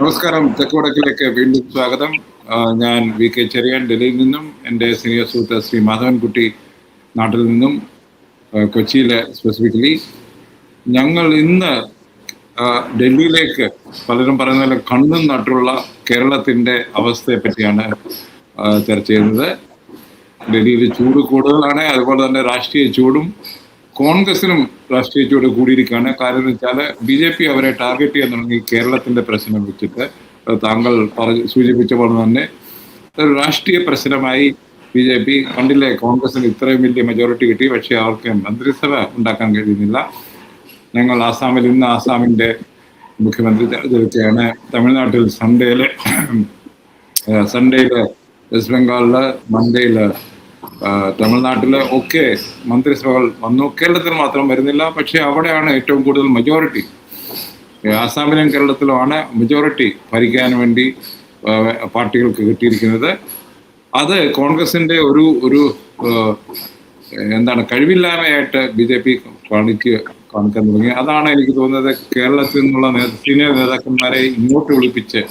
നമസ്കാരം. തെക്ക് വടക്കിലേക്ക് വീണ്ടും സ്വാഗതം. ഞാൻ വി കെ ചെറിയാൻ, ഡൽഹിയിൽ നിന്നും. എൻ്റെ സീനിയർ സുഹൃത്ത് ശ്രീ മാധവൻകുട്ടി നാട്ടിൽ നിന്നും, കൊച്ചിയിലെ സ്പെസിഫിക്കലി. ഞങ്ങൾ ഇന്ന് ഡൽഹിയിലേക്ക് പലരും പറയുന്ന പോലെ കണ്ണും നട്ടുള്ള കേരളത്തിൻ്റെ അവസ്ഥയെ പറ്റിയാണ് ചർച്ച ചെയ്യുന്നത്. ഡൽഹിയിൽ ചൂട് കൂടുതലാണ്, അതുപോലെ തന്നെ രാഷ്ട്രീയ ചൂടും കോൺഗ്രസിനും രാഷ്ട്രീയ ചൂട് കൂടിയിരിക്കുകയാണ്. കാര്യം എന്ന് വെച്ചാൽ BJP അവരെ ടാർഗറ്റ് ചെയ്യാൻ തുടങ്ങി കേരളത്തിൻ്റെ പ്രശ്നം വെച്ചിട്ട്. താങ്കൾ സൂചിപ്പിച്ച പോലെ തന്നെ ഒരു രാഷ്ട്രീയ പ്രശ്നമായി BJP കണ്ടില്ലേ. കോൺഗ്രസിന് ഇത്രയും വലിയ മെജോറിറ്റി കിട്ടി, പക്ഷേ അവർക്ക് മന്ത്രിസഭ ഉണ്ടാക്കാൻ കഴിയുന്നില്ല. ഞങ്ങൾ ആസാമിൽ ഇന്ന് ആസാമിൻ്റെ മുഖ്യമന്ത്രി തെരഞ്ഞെടുക്കുകയാണ്. തമിഴ്നാട്ടിൽ സൺഡേയില് വെസ്റ്റ് ബംഗാളിൽ, മൺഡേയിൽ തമിഴ്നാട്ടിൽ ഒക്കെ മന്ത്രിസഭകൾ വന്നു. കേരളത്തിൽ മാത്രം വരുന്നില്ല, പക്ഷേ അവിടെയാണ് ഏറ്റവും കൂടുതൽ മെജോറിറ്റി. ആസാമിലും കേരളത്തിലുമാണ് മെജോറിറ്റി ഭരിക്കാൻ വേണ്ടി പാർട്ടികൾക്ക് കിട്ടിയിരിക്കുന്നത്. അത് കോൺഗ്രസിൻ്റെ ഒരു കഴിവില്ലായ്മയായിട്ട് BJP കാണിക്കാൻ തുടങ്ങി. അതാണ് എനിക്ക് തോന്നുന്നത് കേരളത്തിൽ നിന്നുള്ള സീനിയർ നേതാക്കന്മാരെ ഇങ്ങോട്ട് വിളിപ്പിച്ച്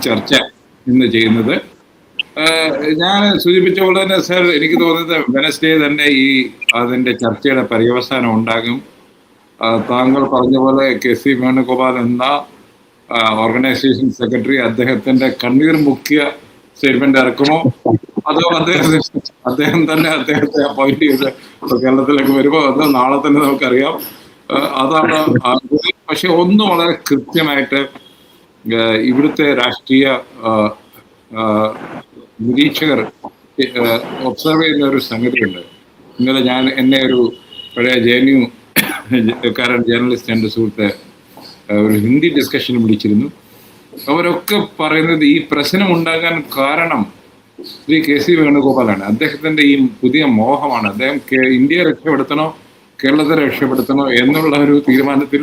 ചർച്ച ഇന്ന് ചെയ്യുന്നത്. ഞാൻ സൂചിപ്പിച്ച പോലെ തന്നെ സർ, എനിക്ക് തോന്നുന്നത് വെനസ്ഡേ തന്നെ അതിൻ്റെ ചർച്ചയുടെ പര്യവസാനം ഉണ്ടാകും. താങ്കൾ പറഞ്ഞ പോലെ KC വേണുഗോപാൽ എന്ന ഓർഗനൈസേഷൻ സെക്രട്ടറി അദ്ദേഹത്തിൻ്റെ കണ്ണീർ മുഖ്യ സ്റ്റേറ്റ്മെന്റ് ഇറക്കുമോ, അതോ അദ്ദേഹം തന്നെ അദ്ദേഹത്തെ അപ്പോയിന്റ് ചെയ്ത് കേരളത്തിലേക്ക് വരുമോ എന്ന് നാളെ തന്നെ നമുക്കറിയാം. അതാണ്. പക്ഷെ ഒന്ന് വളരെ കൃത്യമായിട്ട് ഇവിടുത്തെ രാഷ്ട്രീയ നിരീക്ഷകർ ഒബ്സർവ് ചെയ്യുന്ന ഒരു സംഗതിയുണ്ട്. ഇന്നലെ എന്നെ ഒരു പഴയ JNU കാരൻ ജേർണലിസ്റ്റ് എൻ്റെ സുഹൃത്ത് ഒരു ഹിന്ദി ഡിസ്കഷന് വിളിച്ചിരുന്നു. അവരൊക്കെ പറയുന്നത് ഈ പ്രശ്നം ഉണ്ടാകാൻ കാരണം ശ്രീ KC വേണുഗോപാലാണ്. അദ്ദേഹത്തിൻ്റെ ഈ പുതിയ മോഹമാണ്. അദ്ദേഹം ഇന്ത്യയെ രക്ഷപ്പെടുത്തണോ കേരളത്തെ രക്ഷപ്പെടുത്തണോ എന്നുള്ള ഒരു തീരുമാനത്തിൽ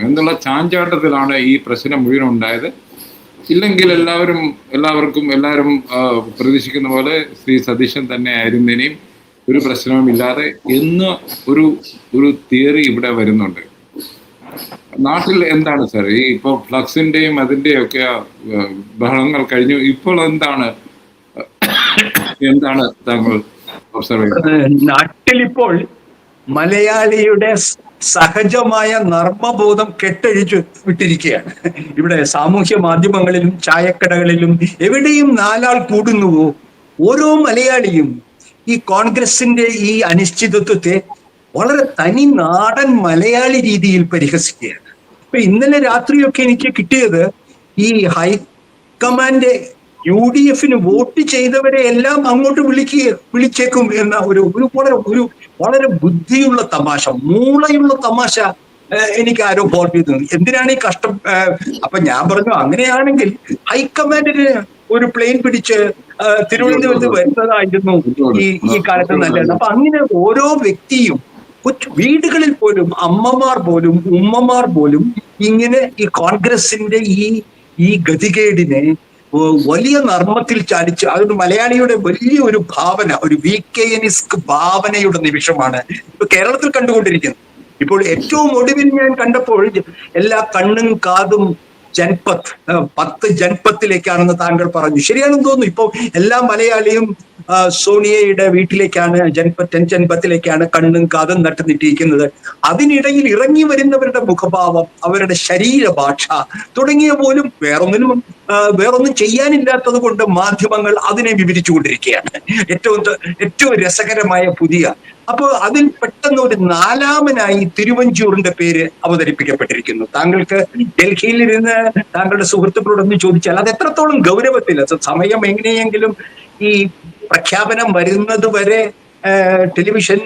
എന്നുള്ള ചാഞ്ചാട്ടത്തിലാണ് ഈ പ്രശ്നം മുഴുവൻ ഉണ്ടായത്. ഇല്ലെങ്കിൽ എല്ലാവരും പ്രതീക്ഷിക്കുന്ന പോലെ ശ്രീ സതീശൻ തന്നെ ആയിരുന്നേനെയും ഒരു പ്രശ്നവുമില്ലാതെ എന്ന് ഒരു തിയറി ഇവിടെ വരുന്നുണ്ട്. നാട്ടിൽ എന്താണ് സാർ ഇപ്പോൾ ഫ്ലക്സിന്റെയും അതിൻ്റെയും ഒക്കെ ബഹളങ്ങൾ കഴിഞ്ഞു. ഇപ്പോൾ എന്താണ് താങ്കൾ ഒബ്സർവ് ചെയ്യുന്നത്? നാട്ടിലിപ്പോൾ മലയാളിയുടെ സഹജമായ നർമ്മബോധം കെട്ടഴിച്ചു വിട്ടിരിക്കുകയാണ്. ഇവിടെ സാമൂഹ്യ മാധ്യമങ്ങളിലും ചായക്കടകളിലും എവിടെയും നാലാൾ കൂടുന്നുവോ ഓരോ മലയാളിയും ഈ കോൺഗ്രസിന്റെ ഈ അനിശ്ചിതത്വത്തെ വളരെ തനി നാടൻ മലയാളി രീതിയിൽ പരിഹസിക്കുകയാണ്. ഇപ്പൊ ഇന്നലെ രാത്രിയൊക്കെ എനിക്ക് കിട്ടിയത് ഈ ഹൈക്കമാൻഡ് UDFന് വോട്ട് ചെയ്തവരെ എല്ലാം അങ്ങോട്ട് വിളിച്ചേക്കും എന്ന വളരെ ബുദ്ധിയുള്ള തമാശ, മൂളയുള്ള തമാശ എനിക്ക് ആരോ ഫോർവേഡ് ചെയ്തത്. എന്തിനാണ് ഈ കഷ്ടം? അപ്പൊ ഞാൻ പറഞ്ഞു, അങ്ങനെയാണെങ്കിൽ ഹൈക്കമാൻഡിന് ഒരു പ്ലെയിൻ പിടിച്ച് തിരുവനന്തപുരത്ത് വരുന്നതായിരുന്നു ഈ കാലത്ത് നല്ലത്. അപ്പൊ അങ്ങനെ ഓരോ വ്യക്തിയും വീടുകളിൽ പോലും അമ്മമാർ പോലും ഉമ്മമാർ പോലും ഇങ്ങനെ ഈ കോൺഗ്രസിന്റെ ഈ ഗതികേടിനെ വലിയ നർമ്മത്തിൽ ചാലിച്ച് അതൊരു മലയാളിയുടെ വലിയ ഒരു ഭാവന, ഒരു VKNisk ഭാവനയുടെ നിമിഷമാണ് ഇപ്പൊ കേരളത്തിൽ കണ്ടുകൊണ്ടിരിക്കുന്നത്. ഇപ്പോൾ ഏറ്റവും ഒടുവിൽ ഞാൻ കണ്ടപ്പോൾ എല്ലാ കണ്ണും കാതും 10 ജൻപത്തിലേക്കാണെന്ന് താങ്കൾ പറഞ്ഞു. ശരിയാണെന്ന് തോന്നുന്നു. ഇപ്പോൾ എല്ലാ മലയാളിയും സോണിയയുടെ വീട്ടിലേക്കാണ്, 10 ജൻപത്തിലേക്കാണ് കണ്ണും കാതും നട്ടുനിട്ടിരിക്കുന്നത്. അതിനിടയിൽ ഇറങ്ങി വരുന്നവരുടെ മുഖഭാവം, അവരുടെ ശരീരഭാഷ തുടങ്ങിയ പോലും വേറൊന്നും ചെയ്യാനില്ലാത്തത് കൊണ്ട് മാധ്യമങ്ങൾ അതിനെ വിവരിച്ചുകൊണ്ടിരിക്കുകയാണ്. ഏറ്റവും രസകരമായ അപ്പോൾ അതിൽ പെട്ടെന്ന് ഒരു നാലാമനായി തിരുവഞ്ചൂരിന്റെ പേര് അവതരിപ്പിക്കപ്പെട്ടിരിക്കുന്നു. താങ്കൾക്ക് ഡൽഹിയിലിരുന്ന് താങ്കളുടെ സുഹൃത്തുക്കളോടൊന്ന് ചോദിച്ചാൽ അത് എത്രത്തോളം ഗൗരവത്തില്ല. സമയം എങ്ങനെയെങ്കിലും ഈ പ്രഖ്യാപനം വരുന്നത് വരെ ടെലിവിഷൻ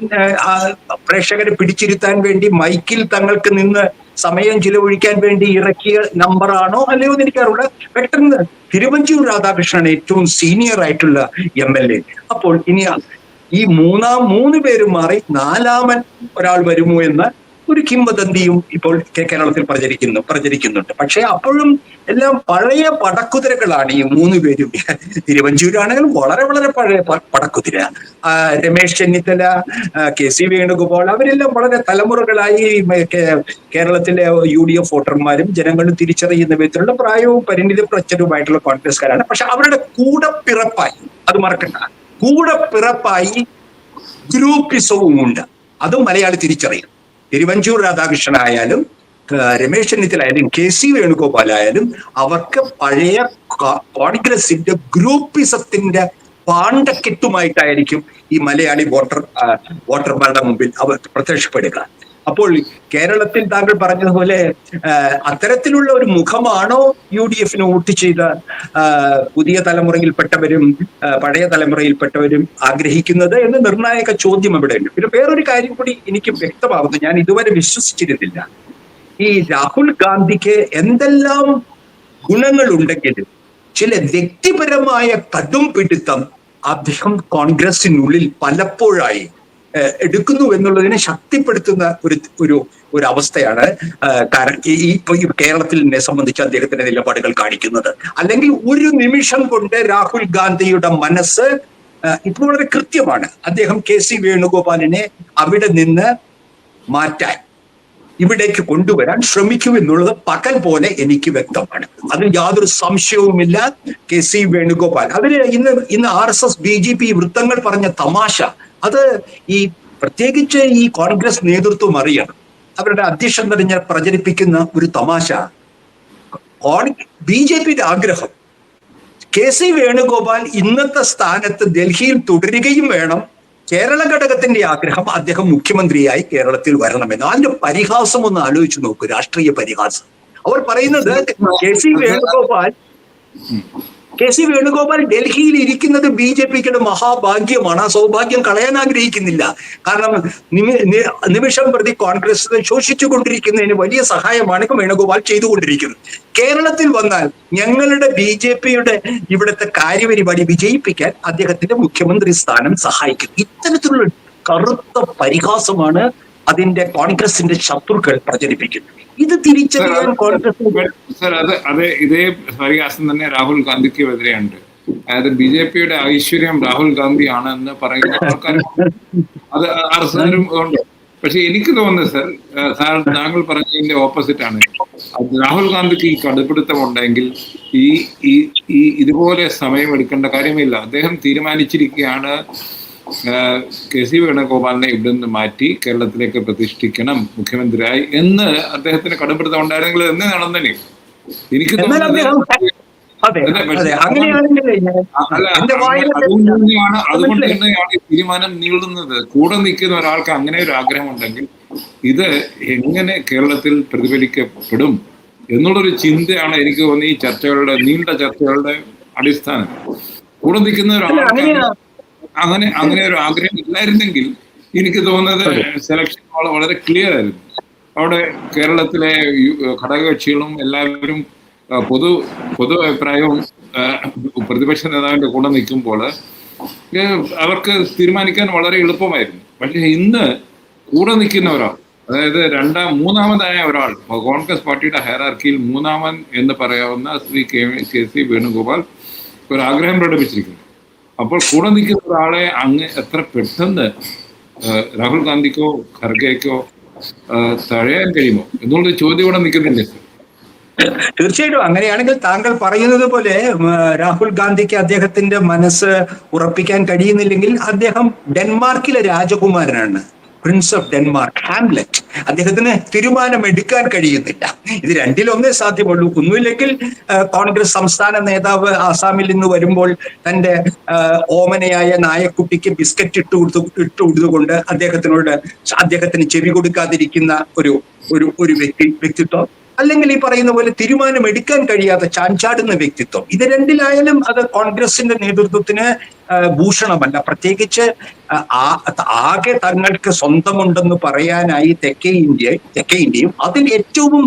പ്രേക്ഷകരെ പിടിച്ചിരുത്താൻ വേണ്ടി മൈക്കിൽ തങ്ങൾക്ക് നിന്ന് സമയം ചിലവഴിക്കാൻ വേണ്ടി ഇറക്കിയ നമ്പറാണോ അല്ലയോ എന്ന് എനിക്കറിയില്ല. പെട്ടെന്ന് തിരുവഞ്ചൂർ രാധാകൃഷ്ണനാണ് ഏറ്റവും സീനിയർ ആയിട്ടുള്ള MLA. അപ്പോൾ ഇനി ഈ മൂന്ന് പേരും മാറി നാലാമൻ ഒരാൾ വരുമോ എന്ന് ഒരു കിംവദന്തിയും ഇപ്പോൾ കേരളത്തിൽ പ്രചരിക്കുന്നുണ്ട്. പക്ഷെ അപ്പോഴും എല്ലാം പഴയ പടക്കുതിരകളാണ് ഈ മൂന്ന് പേരും. തിരുവഞ്ചൂരാണെങ്കിലും വളരെ വളരെ പഴയ പടക്കുതിര. രമേശ് ചെന്നിത്തല, KC വേണുഗോപാൽ, അവരെല്ലാം വളരെ തലമുറകളായി കേരളത്തിലെ UDF വോട്ടർമാരും ജനങ്ങളും തിരിച്ചറിയുന്ന വിധത്തിലുള്ള പ്രായവും പരിണിത പ്രച്ഛന്നവുമായിട്ടുള്ള കോൺഗ്രസ്സുകാരാണ്. പക്ഷെ അവരുടെ കൂടപ്പിറപ്പായി, അത് മറക്കണ്ട, കൂടപ്പിറപ്പായി ഗ്രൂപ്പിസവും ഉണ്ട്. അതും മലയാളി തിരിച്ചറിയും. തിരുവഞ്ചൂർ രാധാകൃഷ്ണൻ ആയാലും രമേശ് ചെന്നിത്തല ആയാലും KC വേണുഗോപാൽ ആയാലും അവർക്ക് പഴയ കോൺഗ്രസിന്റെ ഗ്രൂപ്പിസത്തിന്റെ പാണ്ടക്കെട്ടുമായിട്ടായിരിക്കും ഈ മലയാളി വോട്ടർമാരുടെ മുമ്പിൽ അവർ പ്രത്യക്ഷപ്പെടുക. അപ്പോൾ കേരളത്തിൽ താങ്കൾ പറഞ്ഞതുപോലെ അത്തരത്തിലുള്ള ഒരു മുഖമാണോ UDF വോട്ട് ചെയ്ത പുതിയ തലമുറയിൽപ്പെട്ടവരും പഴയ തലമുറയിൽപ്പെട്ടവരും ആഗ്രഹിക്കുന്നത് എന്ന് നിർണായക ചോദ്യം ഇവിടെ ഉണ്ട്. പിന്നെ വേറൊരു കാര്യം കൂടി എനിക്ക് വ്യക്തമാകുന്നു, ഞാൻ ഇതുവരെ വിശ്വസിച്ചിരുന്നില്ല. ഈ രാഹുൽ ഗാന്ധിക്ക് എന്തെല്ലാം ഗുണങ്ങളുണ്ടെങ്കിലും ചില വ്യക്തിപരമായ കടും പിടുത്തം അദ്ദേഹം കോൺഗ്രസിനുള്ളിൽ പലപ്പോഴായി എടുക്കുന്നു എന്നുള്ളതിനെ ശക്തിപ്പെടുത്തുന്ന ഒരു അവസ്ഥയാണ് ഈ കേരളത്തിനെ സംബന്ധിച്ച് അദ്ദേഹത്തിന്റെ നിലപാടുകൾ കാണിക്കുന്നത്. അല്ലെങ്കിൽ ഒരു നിമിഷം കൊണ്ട് രാഹുൽ ഗാന്ധിയുടെ മനസ്സ് ഇപ്പോൾ വളരെ കൃത്യമാണ്. അദ്ദേഹം KC വേണുഗോപാലിനെ അവിടെ നിന്ന് മാറ്റാൻ, ഇവിടേക്ക് കൊണ്ടുവരാൻ ശ്രമിക്കൂ എന്നുള്ളത് പകൽ പോലെ എനിക്ക് വ്യക്തമാണ്. അതിൽ യാതൊരു സംശയവുമില്ല. KC വേണുഗോപാൽ അവര് ഇന്ന് RSS BJP വൃത്തങ്ങൾ പറഞ്ഞ തമാശ, അത് ഈ പ്രത്യേകിച്ച് ഈ കോൺഗ്രസ് നേതൃത്വം അറിയണം. അവരുടെ അധ്യക്ഷൻ തന്നെ പ്രചരിപ്പിക്കുന്ന ഒരു തമാശ, BJPയുടെ ആഗ്രഹം KC വേണുഗോപാൽ ഇന്നത്തെ സ്ഥാനത്ത് ഡൽഹിയിൽ തുടരുകയും വേണം, കേരള ഘടകത്തിന്റെ ആഗ്രഹം അദ്ദേഹം മുഖ്യമന്ത്രിയായി കേരളത്തിൽ വരണമെന്ന്. അതിന്റെ പരിഹാസം ഒന്ന് ആലോചിച്ച് നോക്കൂ, രാഷ്ട്രീയ പരിഹാസം. അവർ പറയുന്നത് KC വേണുഗോപാൽ ഡൽഹിയിൽ ഇരിക്കുന്നത് BJPയുടെ മഹാഭാഗ്യമാണ്. ആ സൗഭാഗ്യം കളയാൻ ആഗ്രഹിക്കുന്നില്ല. കാരണം നിമിഷം പ്രതി കോൺഗ്രസ് ശോഷിച്ചുകൊണ്ടിരിക്കുന്നതിന് വലിയ സഹായമാണ് വേണുഗോപാൽ ചെയ്തുകൊണ്ടിരിക്കുന്നത്. കേരളത്തിൽ വന്നാൽ ഞങ്ങളുടെ BJPയുടെ ഇവിടുത്തെ കാര്യപരിപാടി വിജയിപ്പിക്കാൻ അദ്ദേഹത്തിന്റെ മുഖ്യമന്ത്രി സ്ഥാനം സഹായിക്കും. ഇത്തരത്തിലുള്ള കറുത്ത പരിഹാസമാണ് അതിന്റെ കോൺഗ്രസിന്റെ ശത്രുക്കൾ പ്രചരിപ്പിക്കുന്നത്. ഇത് തിരിച്ചറിയാൻ കോൺഗ്രസ് അതെ ഇതേ പരിഹാസം തന്നെ രാഹുൽ ഗാന്ധിക്ക് എതിരെയുണ്ട്. അതായത് BJPയുടെ ഐശ്വര്യം രാഹുൽ ഗാന്ധിയാണ് എന്ന് പറയുന്ന ആൾക്കാരും അത് RSSനും ഉണ്ട്. പക്ഷെ എനിക്ക് തോന്നുന്നത് സാർ താങ്കൾ പറഞ്ഞതിന്റെ ഓപ്പോസിറ്റ് ആണ്. രാഹുൽ ഗാന്ധിക്ക് ഈ കടുപിടുത്തം ഉണ്ടെങ്കിൽ ഈ ഇതുപോലെ സമയം എടുക്കേണ്ട കാര്യമില്ല. അദ്ദേഹം തീരുമാനിച്ചിരിക്കുകയാണ് KC വേണുഗോപാലിനെ ഇവിടെ നിന്ന് മാറ്റി കേരളത്തിലേക്ക് പ്രതിഷ്ഠിക്കണം മുഖ്യമന്ത്രിയായി എന്ന്. അദ്ദേഹത്തിന് കടുംപിടുത്തം ഉണ്ടായിരുന്നെങ്കിൽ എന്ന് നടന്നേ. എനിക്ക് തോന്നുന്നത് അതുകൊണ്ട് തന്നെയാണ് ഈ തീരുമാനം നീളുന്നത്. കൂടെ നിൽക്കുന്ന ഒരാൾക്ക് അങ്ങനെ ഒരു ആഗ്രഹം ഉണ്ടെങ്കിൽ ഇത് എങ്ങനെ കേരളത്തിൽ പ്രതിഫലിക്കപ്പെടും എന്നുള്ളൊരു ചിന്തയാണ് എനിക്ക് തോന്നുന്നത് ഈ ചർച്ചകളുടെ, നീണ്ട ചർച്ചകളുടെ അടിസ്ഥാനം. കൂടെ നിൽക്കുന്ന ഒരാൾക്ക് അങ്ങനെ ഒരു ആഗ്രഹം ഇല്ലായിരുന്നെങ്കിൽ എനിക്ക് തോന്നുന്നത് സെലക്ഷൻ വളരെ ക്ലിയർ ആയിരുന്നു. അവിടെ കേരളത്തിലെ ഘടകകക്ഷികളും എല്ലാവരും പൊതു അഭിപ്രായവും പ്രതിപക്ഷ നേതാവിന്റെ കൂടെ നിൽക്കുമ്പോൾ അവർക്ക് തീരുമാനിക്കാൻ വളരെ എളുപ്പമായിരുന്നു. പക്ഷെ ഇന്ന് കൂടെ നിൽക്കുന്ന ഒരാൾ, അതായത് മൂന്നാമതായ ഒരാൾ, കോൺഗ്രസ് പാർട്ടിയുടെ ഹയറാർക്കിയിൽ മൂന്നാമൻ എന്ന് പറയാവുന്ന ശ്രീ KC വേണുഗോപാൽ ഒരു ആഗ്രഹം പ്രകടിപ്പിച്ചിരിക്കുന്നു. അപ്പോൾ കൂടെ നിൽക്കുന്ന ഒരാളെ അങ്ങ് എത്ര പെട്ടെന്ന് രാഹുൽ ഗാന്ധിക്കോ ഖർഗെക്കോ തഴയാൻ കഴിയുമോ എന്നുള്ളൊരു ചോദ്യം ഇവിടെ നിൽക്കുന്നില്ലേ? തീർച്ചയായിട്ടും അങ്ങനെയാണെങ്കിൽ താങ്കൾ പറയുന്നത് പോലെ രാഹുൽ ഗാന്ധിക്ക് അദ്ദേഹത്തിന്റെ മനസ്സ് ഉറപ്പിക്കാൻ കഴിയുന്നില്ലെങ്കിൽ അദ്ദേഹം ഡെൻമാർക്കിലെ രാജകുമാരനാണ്, പ്രിൻസ് ഓഫ് ഡെൻമാർക്ക്, ഹാംലെറ്റ്. അദ്ദേഹത്തിന് തീരുമാനം എടുക്കാൻ കഴിയുന്നില്ല. ഇത് രണ്ടിലൊന്നേ സാധ്യമുള്ളൂ. ഒന്നുമില്ലെങ്കിൽ കോൺഗ്രസ് സംസ്ഥാന നേതാവ് ആസാമിൽ നിന്ന് വരുമ്പോൾ തന്റെ ഓമനയായ നായക്കുട്ടിക്ക് ബിസ്ക്കറ്റ് ഇട്ട് കൊടുത്തുകൊണ്ട് അദ്ദേഹത്തിന് ചെവി കൊടുക്കാതിരിക്കുന്ന ഒരു വ്യക്തിത്വം, അല്ലെങ്കിൽ ഈ പറയുന്ന പോലെ തീരുമാനം എടുക്കാൻ കഴിയാത്ത ചാഞ്ചാടുന്ന വ്യക്തിത്വം. ഇത് രണ്ടിലായാലും അത് കോൺഗ്രസിന്റെ നേതൃത്വത്തിന് ഭൂഷണമല്ല. പ്രത്യേകിച്ച് ആകെ തങ്ങൾക്ക് സ്വന്തമുണ്ടെന്ന് പറയാനായി തെക്കേ ഇന്ത്യയും അതിൽ ഏറ്റവും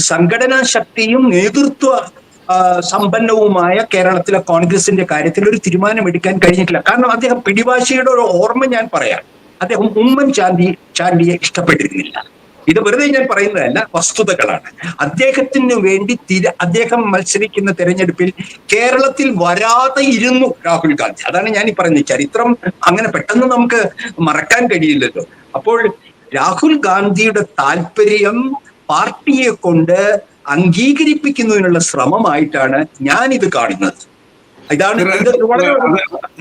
സംഘടനാ ശക്തിയും നേതൃത്വ സമ്പന്നവുമായ കേരളത്തിലെ കോൺഗ്രസിന്റെ കാര്യത്തിൽ ഒരു തീരുമാനം എടുക്കാൻ കഴിഞ്ഞിട്ടില്ല. കാരണം അദ്ദേഹം പിടിവാശിയുടെ ഒരു ഓർമ്മ ഞാൻ പറയാം. അദ്ദേഹം ഉമ്മൻചാണ്ടിയെ ഇഷ്ടപ്പെട്ടിരുന്നില്ല. ഇത് വെറുതെ ഞാൻ പറയുന്നതല്ല, വസ്തുതകളാണ്. അദ്ദേഹത്തിന് വേണ്ടി അദ്ദേഹം മത്സരിക്കുന്ന തെരഞ്ഞെടുപ്പിൽ കേരളത്തിൽ വരാതെ ഇരുന്നു രാഹുൽ ഗാന്ധി. അതാണ് ഞാൻ ഈ പറയുന്നത്. ചരിത്രം അങ്ങനെ പെട്ടെന്ന് നമുക്ക് മറക്കാൻ കഴിയില്ലല്ലോ. അപ്പോൾ രാഹുൽ ഗാന്ധിയുടെ താല്പര്യം പാർട്ടിയെ കൊണ്ട് അംഗീകരിപ്പിക്കുന്നതിനുള്ള ശ്രമമായിട്ടാണ് ഞാൻ ഇത് കാണുന്നത്. ഇതാണ്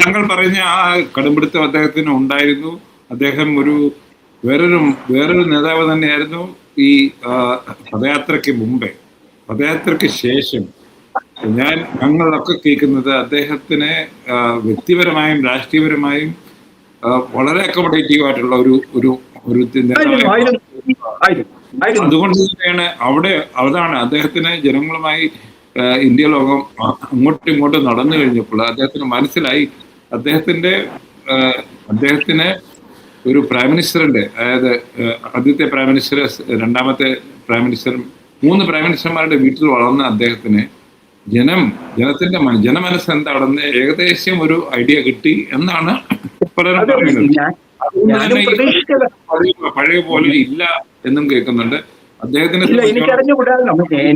താങ്കൾ പറഞ്ഞ ആ കടുംപിടുത്തം അദ്ദേഹത്തിന് ഉണ്ടായിരുന്നു. അദ്ദേഹം വേറൊരു നേതാവ് തന്നെയായിരുന്നു ഈ പദയാത്രയ്ക്ക് മുമ്പേ. പദയാത്രയ്ക്ക് ശേഷം ഞങ്ങളൊക്കെ കേൾക്കുന്നത് അദ്ദേഹത്തിന് വ്യക്തിപരമായും രാഷ്ട്രീയപരമായും വളരെ അക്കോമഡേറ്റീവ് ആയിട്ടുള്ള ഒരു അതുകൊണ്ട് തന്നെയാണ് അതാണ് അദ്ദേഹത്തിന് ജനങ്ങളുമായി ഇന്ത്യ ലോകം അങ്ങോട്ടും ഇങ്ങോട്ടും നടന്നു കഴിഞ്ഞപ്പോൾ അദ്ദേഹത്തിന് മനസ്സിലായി അദ്ദേഹത്തിന് ഒരു പ്രൈം മിനിസ്റ്ററിന്റെ, അതായത് ആദ്യത്തെ പ്രൈം മിനിസ്റ്റർ, രണ്ടാമത്തെ പ്രൈം മിനിസ്റ്റർ, 3 പ്രൈം മിനിസ്റ്റർമാരുടെ വീട്ടിൽ വളർന്ന അദ്ദേഹത്തിന് ജനമനസ്സ് എന്താണെന്ന് ഏകദേശം ഒരു ഐഡിയ കിട്ടി എന്നാണ് പലരും പറയുന്നത്. പഴയ പോലെ ഇല്ല എന്നും കേൾക്കുന്നുണ്ട്.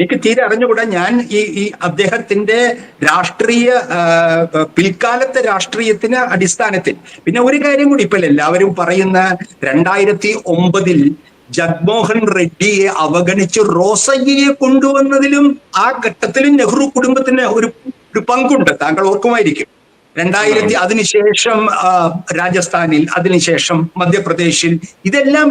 എനിക്ക് തീരെ അറിഞ്ഞുകൂടാ. ഞാൻ ഈ അദ്ദേഹത്തിന്റെ രാഷ്ട്രീയ പിൽക്കാലത്തെ രാഷ്ട്രീയത്തിന് അടിസ്ഥാനത്തിൽ പിന്നെ ഒരു കാര്യം കൂടി ഇപ്പൊ എല്ലാവരും പറയുന്ന 2009 ജഗ്മോഹൻ റെഡ്ഡിയെ അവഗണിച്ച് റോസയ്യയെ കൊണ്ടുവന്നതിലും ആ ഘട്ടത്തിലും നെഹ്റു കുടുംബത്തിന് ഒരു പങ്കുണ്ട്. താങ്കൾ ഓർക്കുമായിരിക്കും. അതിനുശേഷം രാജസ്ഥാനിൽ, അതിനുശേഷം മധ്യപ്രദേശിൽ, ഇതെല്ലാം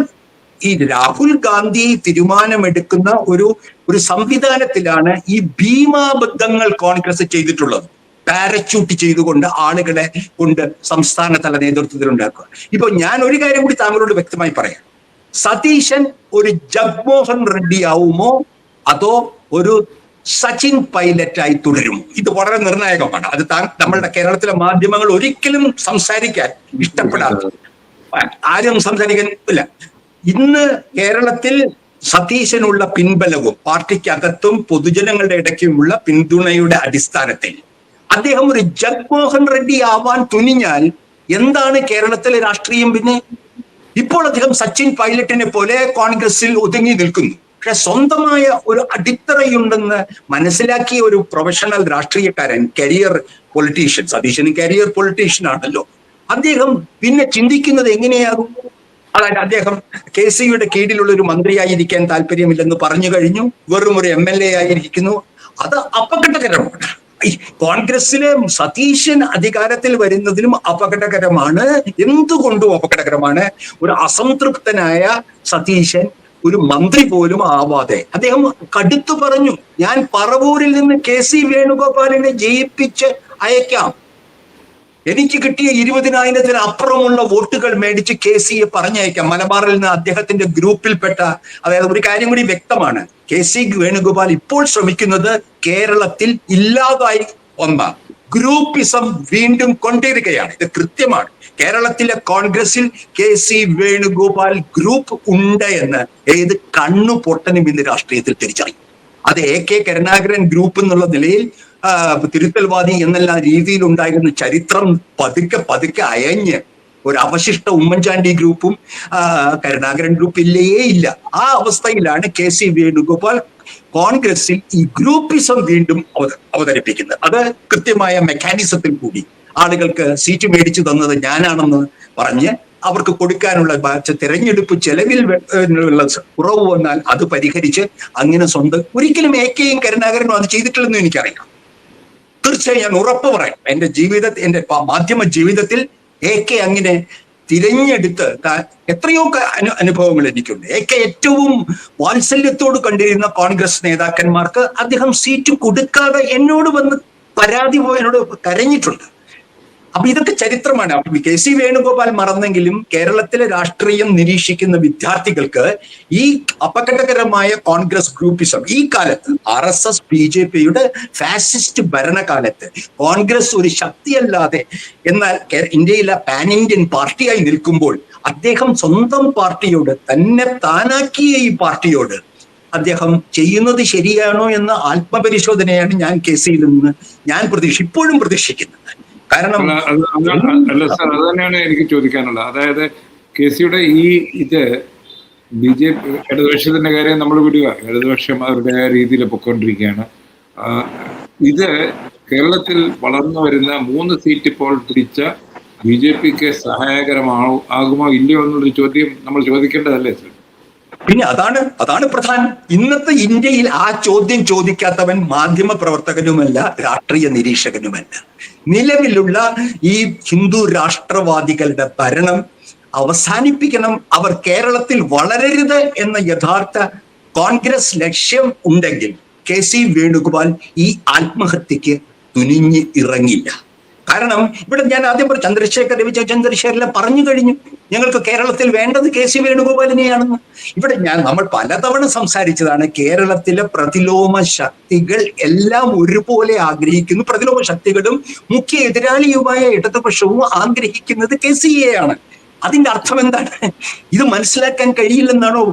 ഈ രാഹുൽ ഗാന്ധി തീരുമാനമെടുക്കുന്ന ഒരു സംവിധാനത്തിലാണ് ഈ ഭീമാബദ്ധങ്ങൾ കോൺഗ്രസ് ചെയ്തിട്ടുള്ളത്. പാരച്യൂട്ട് ചെയ്തുകൊണ്ട് ആളുകളെ കൊണ്ട് സംസ്ഥാന തല നേതൃത്വത്തിൽ ഉണ്ടാക്കുക. ഇപ്പൊ ഞാൻ ഒരു കാര്യം കൂടി താങ്കളോട് വ്യക്തമായി പറയാം. സതീശൻ ഒരു ജഗ്മോഹൻ റെഡ്ഡി ആവുമോ അതോ ഒരു സച്ചിൻ പൈലറ്റായി തുടരും? ഇത് വളരെ നിർണായകമാണ്. അത് നമ്മളുടെ കേരളത്തിലെ മാധ്യമങ്ങൾ ഒരിക്കലും സംസാരിക്കാൻ ഇഷ്ടപ്പെടാത്ത, ആരും സംസാരിക്കാൻ ഇല്ല. ഇന്ന് കേരളത്തിൽ സതീശനുള്ള പിൻബലവും പാർട്ടിക്കകത്തും പൊതുജനങ്ങളുടെ ഇടയ്ക്കുമുള്ള പിന്തുണയുടെ അടിസ്ഥാനത്തിൽ അദ്ദേഹം ഒരു ജഗ്മോഹൻ റെഡ്ഡി ആവാൻ തുനിഞ്ഞാൽ എന്താണ് കേരളത്തിലെ രാഷ്ട്രീയം? പിന്നെ ഇപ്പോൾ അദ്ദേഹം സച്ചിൻ പൈലറ്റിനെ പോലെ കോൺഗ്രസിൽ ഒതുങ്ങി നിൽക്കുന്നു. പക്ഷെ സ്വന്തമായ ഒരു അടിത്തറയുണ്ടെന്ന് മനസ്സിലാക്കിയ ഒരു പ്രൊഫഷണൽ രാഷ്ട്രീയക്കാരൻ, കരിയർ പൊളിറ്റീഷ്യൻ, സതീശന് കരിയർ പൊളിറ്റീഷ്യൻ ആണല്ലോ, അദ്ദേഹം പിന്നെ ചിന്തിക്കുന്നത് എങ്ങനെയാകും? അതായത് അദ്ദേഹം KCയുടെ കീഴിലുള്ള ഒരു മന്ത്രിയായിരിക്കാൻ താല്പര്യമില്ലെന്ന് പറഞ്ഞു കഴിഞ്ഞു, വെറും ഒരു MLA ആയിരിക്കുന്നു. അത് അപകടകരമാണ്. കോൺഗ്രസിലെ സതീശൻ അധികാരത്തിൽ വരുന്നതിനും അപകടകരമാണ്. എന്തുകൊണ്ടും അപകടകരമാണ്. ഒരു അസംതൃപ്തനായ സതീശൻ ഒരു മന്ത്രി പോലും ആവാതെ അദ്ദേഹം കടുത്തു പറഞ്ഞു, ഞാൻ പറവൂരിൽ നിന്ന് KC വേണുഗോപാലിനെ ജയിപ്പിച്ച് അയക്കാം, എനിക്ക് കിട്ടിയ 20,000-ത്തിന് അപ്പുറമുള്ള വോട്ടുകൾ മേടിച്ച് KCയെ പറഞ്ഞയക്കാം. മലബാറിൽ നിന്ന് അദ്ദേഹത്തിന്റെ ഗ്രൂപ്പിൽപ്പെട്ട, അതായത് ഒരു കാര്യം കൂടി വ്യക്തമാണ്, KC വേണുഗോപാൽ ഇപ്പോൾ ശ്രമിക്കുന്നത് കേരളത്തിൽ ഇല്ലാതായി വന്ന ഗ്രൂപ്പിസം വീണ്ടും കൊണ്ടുവരികയാണ്. ഇത് കൃത്യമാണ്. കേരളത്തിലെ കോൺഗ്രസിൽ KC വേണുഗോപാൽ ഗ്രൂപ്പ് ഉണ്ട് എന്ന് ഏത് കണ്ണു പൊട്ടനും ഇന്ന് രാഷ്ട്രീയത്തിൽ തിരിച്ചറിയും. അത് AK കരുണാകരൻ ഗ്രൂപ്പ് എന്നുള്ള നിലയിൽ തിരുത്തൽവാദി എന്നെല്ലാം രീതിയിൽ ഉണ്ടായിരുന്ന ചരിത്രം പതുക്കെ അയഞ്ഞ് ഒരു അവശിഷ്ട ഉമ്മൻചാണ്ടി ഗ്രൂപ്പും കരുണാകരൻ ഗ്രൂപ്പ് ഇല്ലേ ഇല്ല. ആ അവസ്ഥയിലാണ് KC വേണുഗോപാൽ കോൺഗ്രസിൽ ഈ ഗ്രൂപ്പിസം വീണ്ടും അവതരിപ്പിക്കുന്നത്. അത് കൃത്യമായ മെക്കാനിസത്തിൽ കൂടി ആളുകൾക്ക് സീറ്റ് മേടിച്ചു തന്നത് ഞാനാണെന്ന് പറഞ്ഞ് അവർക്ക് കൊടുക്കാനുള്ള തെരഞ്ഞെടുപ്പ് ചെലവിൽ കുറവ് വന്നാൽ അത് പരിഹരിച്ച് അങ്ങനെ ഒരിക്കലും AKയും കരുണാകരനും അത് ചെയ്തിട്ടില്ലെന്നും എനിക്കറിയാം. തീർച്ചയായും ഞാൻ ഉറപ്പ് പറയാം, എന്റെ മാധ്യമ ജീവിതത്തിൽ AK അങ്ങനെ തിരഞ്ഞെടുത്ത് എത്രയോ അനുഭവങ്ങൾ എനിക്കുണ്ട്. AK ഏറ്റവും വാത്സല്യത്തോട് കണ്ടിരുന്ന കോൺഗ്രസ് നേതാക്കന്മാർക്ക് അദ്ദേഹം സീറ്റ് കൊടുക്കാതെ എന്നോട് വന്ന് പരാതി എന്നോട് കരഞ്ഞിട്ടുണ്ട്. അപ്പൊ ഇതൊക്കെ ചരിത്രമാണ്. അപ്പൊ KC വേണുഗോപാൽ മറന്നെങ്കിലും കേരളത്തിലെ രാഷ്ട്രീയം നിരീക്ഷിക്കുന്ന വിദ്യാർത്ഥികൾക്ക് ഈ അപകടകരമായ കോൺഗ്രസ് ഗ്രൂപ്പിസം ഈ കാലത്ത് RSS BJPയുടെ ഫാസിസ്റ്റ് ഭരണകാലത്ത് കോൺഗ്രസ് ഒരു ശക്തിയല്ലാതെ എന്നാൽ ഇന്ത്യയിലെ പാൻ ഇന്ത്യൻ പാർട്ടിയായി നിൽക്കുമ്പോൾ അദ്ദേഹം സ്വന്തം പാർട്ടിയോട്, തന്നെ താനാക്കിയ ഈ പാർട്ടിയോട് അദ്ദേഹം ചെയ്യുന്നത് ശരിയാണോ എന്ന ആത്മപരിശോധനയാണ് ഞാൻ KCയിൽ നിന്ന് ഇപ്പോഴും പ്രതീക്ഷിക്കുന്നത്. കാരണം അല്ല സാർ, അത് തന്നെയാണ് എനിക്ക് ചോദിക്കാനുള്ളത്. അതായത് KCയുടെ ഇത് BJP ഇടതുപക്ഷത്തിന്റെ കാര്യം നമ്മൾ വിടുക. ഇടതുപക്ഷം അവരുടെ രീതിയിൽ പൊയ്ക്കൊണ്ടിരിക്കുകയാണ്. ഇത് കേരളത്തിൽ വളർന്നു വരുന്ന 3 സീറ്റ് ഇപ്പോൾ പിടിച്ച BJPക്ക് ആകുമോ ഇല്ലയോ എന്നുള്ളൊരു ചോദ്യം നമ്മൾ ചോദിക്കേണ്ടതല്ലേ സർ? പിന്നെ അതാണ് പ്രധാനം. ഇന്നത്തെ ഇന്ത്യയിൽ ആ ചോദ്യം ചോദിക്കാത്തവൻ മാധ്യമ പ്രവർത്തകനുമല്ല, രാഷ്ട്രീയ നിരീക്ഷകനുമല്ല. നിലവിലുള്ള ഈ ഹിന്ദു രാഷ്ട്രവാദികളുടെ ഭരണം അവസാനിപ്പിക്കണം, അവർ കേരളത്തിൽ വളരരുത് എന്ന യഥാർത്ഥ കോൺഗ്രസ് ലക്ഷ്യം ഉണ്ടെങ്കിൽ KC വേണുഗോപാൽ ഈ ആത്മഹത്യക്ക് തുനിഞ്ഞ് ഇറങ്ങില്ല. കാരണം ഇവിടെ ഞാൻ ആദ്യം ചന്ദ്രശേഖരെല്ലാം പറഞ്ഞു കഴിഞ്ഞു, ഞങ്ങൾക്ക് കേരളത്തിൽ വേണ്ടത് KC വേണുഗോപാലിനെയാണെന്ന്. ഇവിടെ നമ്മൾ പലതവണ സംസാരിച്ചതാണ്, കേരളത്തിലെ പ്രതിലോമ ശക്തികൾ എല്ലാം ഒരുപോലെ ആഗ്രഹിക്കുന്നു. പ്രതിലോമ ശക്തികളും മുഖ്യ എതിരാളിയുമായ ഇടതുപക്ഷവും ആഗ്രഹിക്കുന്നത് KCയെയാണ്. അതിന്റെ അർത്ഥം എന്താണ്? ഇത് മനസ്സിലാക്കാൻ കഴിയില്ലെന്നാണോ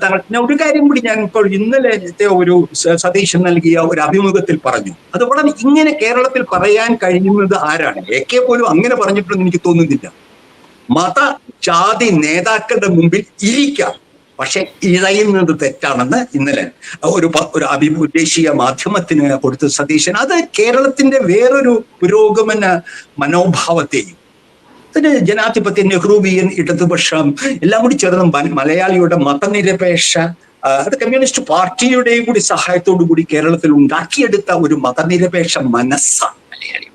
താങ്കൾ? ഞാൻ ഒരു കാര്യം കൂടി ഞാൻ ഇപ്പോൾ ഇന്നലത്തെ ഒരു സതീശൻ നൽകിയ ഒരു അഭിമുഖത്തിൽ പറഞ്ഞു. അത് വളരെ ഇങ്ങനെ കേരളത്തിൽ പറയാൻ കഴിയുന്നത് ആരാണ്? AK പോലും അങ്ങനെ പറഞ്ഞിട്ടുണ്ടെന്ന് എനിക്ക് തോന്നുന്നില്ല. മത ജാതി നേതാക്കളുടെ മുമ്പിൽ ഇരിക്കാം, പക്ഷെ ഇഴയുന്നത് തെറ്റാണെന്ന് ഇന്നലെ ഒരു ദേശീയ മാധ്യമത്തിന് കൊടുത്ത സതീശൻ. അത് കേരളത്തിന്റെ വേറൊരു പുരോഗമന മനോഭാവത്തെയും ജനാധിപത്യ നെഹ്റുവിയൻ ഇടതുപക്ഷം എല്ലാം കൂടി ചേർന്ന് മലയാളിയുടെ മതനിരപേക്ഷ അത് കമ്മ്യൂണിസ്റ്റ് പാർട്ടിയുടെയും കൂടി സഹായത്തോടു കൂടി കേരളത്തിൽ ഉണ്ടാക്കിയെടുത്ത ഒരു മതനിരപേക്ഷ മനസ്സാണ് മലയാളി.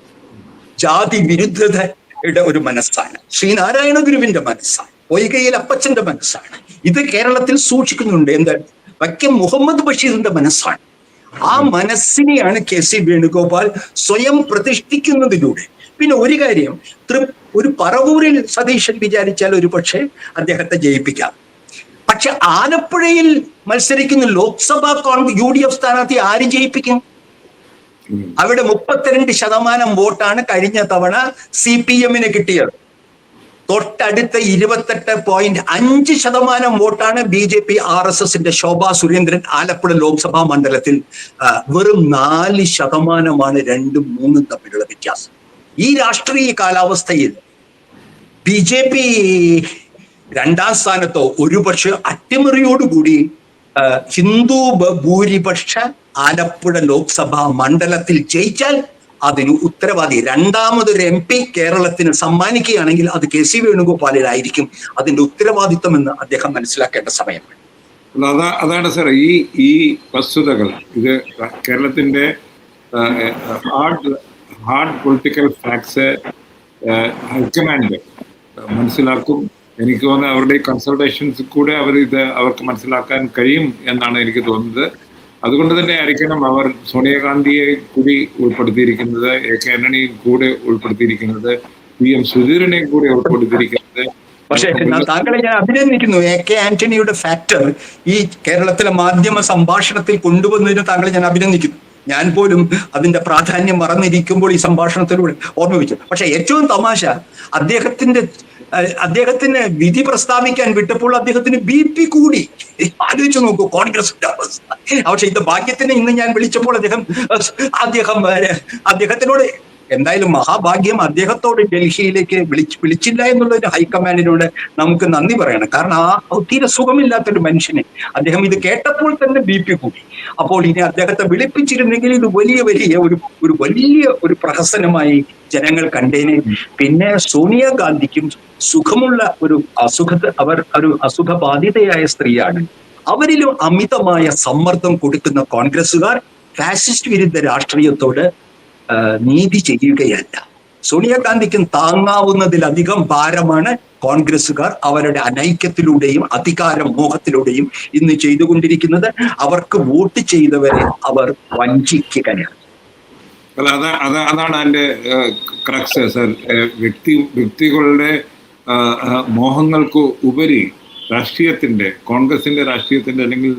ജാതി വിരുദ്ധതയുടെ ഒരു മനസ്സാണ്, ശ്രീനാരായണ ഗുരുവിന്റെ മനസ്സാണ്, പൊയ്കയിൽ അപ്പച്ചന്റെ മനസ്സാണ്. ഇത് കേരളത്തിൽ സൂക്ഷിക്കുന്നുണ്ട്. എന്താണ്? വൈക്കം മുഹമ്മദ് ബഷീറിന്റെ മനസ്സാണ്. ആ മനസ്സിനെയാണ് KC വേണുഗോപാൽ സ്വയം പ്രതിഷ്ഠിക്കുന്നതിലൂടെ. പിന്നെ ഒരു കാര്യം, ഒരു പറവൂരിൽ സതീശൻ വിചാരിച്ചാൽ ഒരു പക്ഷേ അദ്ദേഹത്തെ ജയിപ്പിക്കാം. പക്ഷെ ആലപ്പുഴയിൽ മത്സരിക്കുന്ന ലോക്സഭാ UDF സ്ഥാനാർത്ഥി ആര് ജയിപ്പിക്കും? അവിടെ 32% വോട്ടാണ് കഴിഞ്ഞ തവണ CPM-ന് കിട്ടിയത്. തൊട്ടടുത്ത 28.5% വോട്ടാണ് BJP RSSന്റെ ശോഭാ സുരേന്ദ്രൻ ആലപ്പുഴ ലോക്സഭാ മണ്ഡലത്തിൽ. വെറും 4% 2ഉം 3ഉം തമ്മിലുള്ള വ്യത്യാസം. ഈ രാഷ്ട്രീയ കാലാവസ്ഥയിൽ BJP 2ാം സ്ഥാനത്തോ ഒരുപക്ഷെ അട്ടിമറിയോടുകൂടി ഹിന്ദു ഭൂരിപക്ഷ ആലപ്പുഴ ലോക്സഭാ മണ്ഡലത്തിൽ ജയിച്ചാൽ അതിന് ഉത്തരവാദി രണ്ടാമതൊരു MP കേരളത്തിന് സമ്മാനിക്കുകയാണെങ്കിൽ അത് KC വേണുഗോപാലിലായിരിക്കും അതിന്റെ ഉത്തരവാദിത്വം എന്ന് അദ്ദേഹം മനസ്സിലാക്കേണ്ട സമയമാണ്. അതാണ് സാർ ഈ വസ്തുതകൾ. ഇത് കേരളത്തിന്റെ ഹാർഡ് പൊളിറ്റിക്കൽ ഫാക്ട്സ് ഹൈക്കമാൻഡ് മനസ്സിലാക്കും. എനിക്ക് തോന്നുന്നത് അവരുടെ കൺസൾട്ടേഷൻസ് കൂടെ അവർക്ക് മനസ്സിലാക്കാൻ കഴിയും എന്നാണ് എനിക്ക് തോന്നുന്നത്. അതുകൊണ്ട് തന്നെ ആയിരിക്കണം അവർ സോണിയാഗാന്ധിയെ കൂടി ഉൾപ്പെടുത്തിയിരിക്കുന്നത്, AK ആന്റണിയെ കൂടെ ഉൾപ്പെടുത്തിയിരിക്കുന്നത്, PM സുധീരനെയും കൂടെ ഉൾപ്പെടുത്തിയിരിക്കുന്നത്. പക്ഷേ താങ്കളെ ഞാൻ അഭിനന്ദിക്കുന്നു. AK ആന്റണിയുടെ ഫാക്ടർ ഈ കേരളത്തിലെ മാധ്യമ സംഭാഷണത്തിൽ കൊണ്ടുവന്നതിന് താങ്കളെ ഞാൻ അഭിനന്ദിക്കുന്നു. ഞാൻ പോലും അതിന്റെ പ്രാധാന്യം മറന്നിരിക്കുമ്പോൾ ഈ സംഭാഷണത്തിലൂടെ ഓർമ്മിപ്പിച്ചു. പക്ഷെ ഏറ്റവും തമാശ, അദ്ദേഹത്തിന് വിധി പ്രസ്താവിക്കാൻ വിട്ടപ്പോൾ അദ്ദേഹത്തിന് BP കൂടി. ആലോചിച്ചു നോക്കൂ കോൺഗ്രസിന്റെ അവസ്ഥ. പക്ഷെ ഇത് ഭാഗ്യത്തിന് ഇന്ന് ഞാൻ വിളിച്ചപ്പോൾ അദ്ദേഹത്തിനോട് എന്തായാലും മഹാഭാഗ്യം, അദ്ദേഹത്തോട് ഡൽഹിയിലേക്ക് വിളിച്ചില്ല എന്നുള്ളൊരു ഹൈക്കമാൻഡിനോട് നമുക്ക് നന്ദി പറയണം. കാരണം തീരെ സുഖമില്ലാത്തൊരു മനുഷ്യനെ അദ്ദേഹം ഇത് കേട്ടപ്പോൾ തന്നെ BP കൂടി. അപ്പോൾ ഇനി അദ്ദേഹത്തെ വിളിപ്പിച്ചിരുന്നെങ്കിൽ ഇത് വലിയ ഒരു പ്രഹസനമായി ജനങ്ങൾ കണ്ടേനെ. പിന്നെ സോണിയാഗാന്ധിക്കും സുഖമുള്ള ഒരു അസുഖബാധിതയായ സ്ത്രീയാണ്. അവരിലും അമിതമായ സമ്മർദ്ദം കൊടുക്കുന്ന കോൺഗ്രസുകാർ ഫാസിസ്റ്റ് വിരുദ്ധ രാഷ്ട്രീയത്തോട് നീതി ചെയ്യുകയല്ല. സോണിയാഗാന്ധിക്കും താങ്ങാവുന്നതിലധികം ഭാരമാണ് കോൺഗ്രസുകാർ അവരുടെ അനൈക്യത്തിലൂടെയും അധികാര മോഹത്തിലൂടെയും ഇന്ന് ചെയ്തുകൊണ്ടിരിക്കുന്നത്. അവർക്ക് വോട്ട് ചെയ്തവരെ അവർ വഞ്ചിക്കുകയാണ്. അതാണ് അതിന്റെ ക്രക്സ് സർ. വ്യക്തികളുടെ മോഹങ്ങൾക്ക് ഉപരി കോൺഗ്രസിന്റെ രാഷ്ട്രീയത്തിന്റെ അല്ലെങ്കിൽ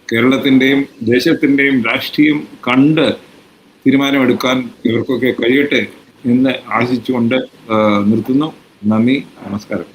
കേരളത്തിന്റെയും ദേശത്തിന്റെയും രാഷ്ട്രീയം കണ്ട് തീരുമാനമെടുക്കാൻ ഇവർക്കൊക്കെ കഴിയട്ടെ എന്ന് ആശിച്ചുകൊണ്ട് നിർത്തുന്നു. നന്ദി, നമസ്കാരം.